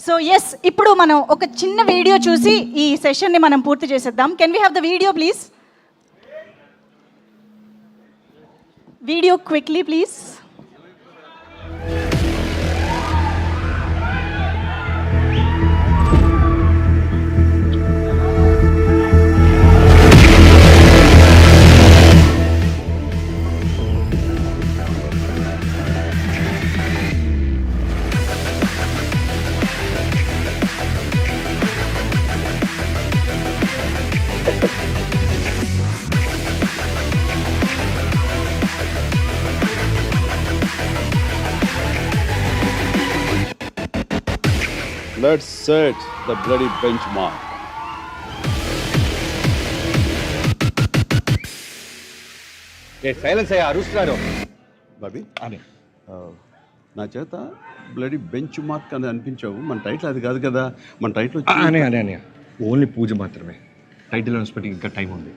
So yes ఇప్పుడు మనం ఒక చిన్న వీడియో చూసి ఈ సెషన్ని మనం పూర్తి చేసేద్దాం. Can we have the video please? Video quickly please. Let's set the bloody benchmark. Silence అయ్యా అరుస్తున్నారు బాబీ అని నా చేత బ్లడీ బెంచ్ మార్క్ అని అనిపించావు. మన టైటిల్ అది కాదు కదా. మన టైటిల్ అని అని అని ఓన్లీ పూజ మాత్రమే. టైటిల్ అనౌన్స్మెంట్కి ఇంకా టైం ఉంది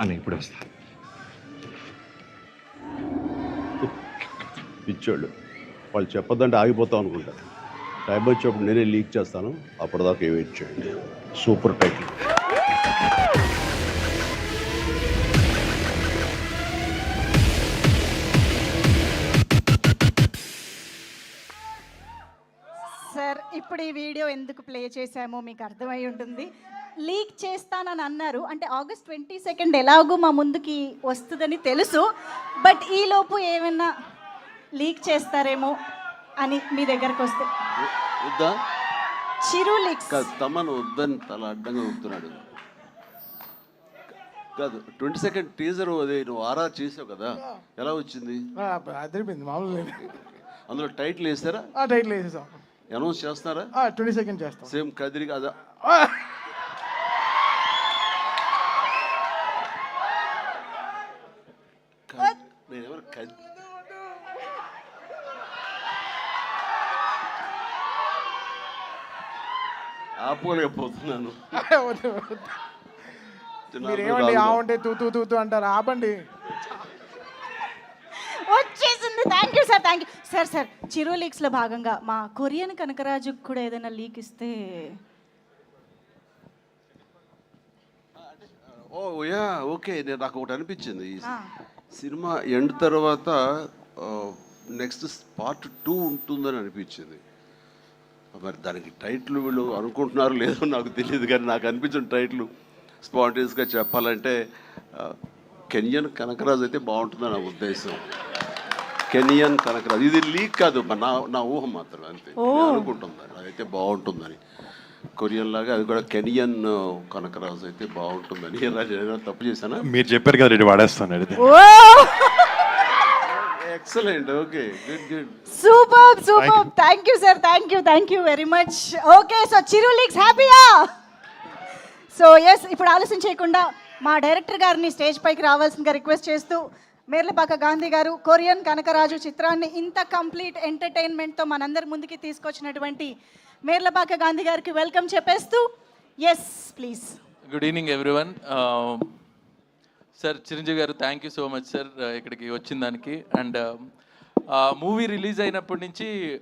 అని ఇప్పుడు వస్తా. ఇచ్చాడు. వాళ్ళు చెప్పొద్దంటే ఆగిపోతాం అనుకుంటా. టైం వచ్చేప్పుడు నేనే లీక్ చేస్తాను. అప్పటిదాకా వెయిట్ చేయండి. Super title. సార్ ఇప్పుడు ఈ వీడియో ఎందుకు ప్లే చేశామో మీకు అర్థమై ఉంటుంది. లీక్ చేస్తానని అన్నారు, అంటే August 22 ఎలాగో మా ముందుకి వస్తుందని తెలుసు. బట్ ఈలోపు ఏమైనా లీక్ చేస్తారేమో అని మీ దగ్గరకు వస్తే. వద్దా చిరు లీక్స్ కాదు, తమను వద్దని తల అడ్డంగా ఊపుతున్నాడు కాదు. 22 టీజర్ అదే నువ్వు ఆరా చేసావు కదా, ఎలా వచ్చింది? అదిరిపోయింది మామూలు. అందులో టైటిల్ వేస్తారా? టైటిల్ వేసేసాం. అనౌన్స్ చేస్తారా? 22 చేస్తాం. సేమ్ కదిరి కదా. నేను ఎవరు ఆపుకోలేకపోతున్నాను. మీరు ఏమండి ఆవంటే తూ తూ అంటారు, ఆపండి. వచ్చేసింది. Thank you sir, thank you sir. Sir Chiru లీక్స్లో భాగంగా మా కొరియన్ కనకరాజుకు కూడా ఏదైనా లీక్ ఇస్తే. Oh yeah okay. నేను నాకు ఒకటి అనిపించింది, ఈ సినిమా ఎండ్ తర్వాత నెక్స్ట్ పార్ట్ 2 ఉంటుందని అనిపించింది. మరి దానికి టైటిల్ వీళ్ళు అనుకుంటున్నారు లేదో నాకు తెలియదు, కానీ నాకు అనిపించిన టైటిల్ స్పాంటేనియస్గా చెప్పాలంటే కెనియన్ కనకరాజు అయితే బాగుంటుందని నా ఉద్దేశం. కెనియన్ కనకరాజు, ఇది లీక్ కాదు, నా ఊహ మాత్రం అంతే. అనుకుంటున్నాను అదైతే బాగుంటుందని. కొరియన్ లాగా అది కూడా కెనియన్ కనకరాజు అయితే బాగుంటుందని. ఎలా తప్పు చేశానా? మీరు చెప్పారు కదా, రెడీ వాడేస్తాను. Excellent. Okay, good good, super super. Thank you sir, thank you very much. Okay, so Chiru leaks హ్యాపీయా? సో ఎస్, ఇప్పుడు ఆలస్యం చేయకుండా మా డైరెక్టర్ గారిని స్టేజ్ పైకి రావాల్సిందిగా రిక్వెస్ట్ చేస్తూ, మేర్లపాక గాంధీ గారు కొరియన్ కనకరాజు చిత్రాన్ని ఇంత కంప్లీట్ ఎంటర్టైన్మెంట్తో మనందరి ముందుకి తీసుకొచ్చినటువంటి మేర్లపాక గాంధీ గారికి వెల్కమ్ చెప్పేస్తూ, yes please. Good evening everyone. Sir Chiranjeevi garu thank you so much sir ఇక్కడికి వచ్చిన దానికి. అండ్ మూవీ రిలీజ్ అయినప్పటి నుంచి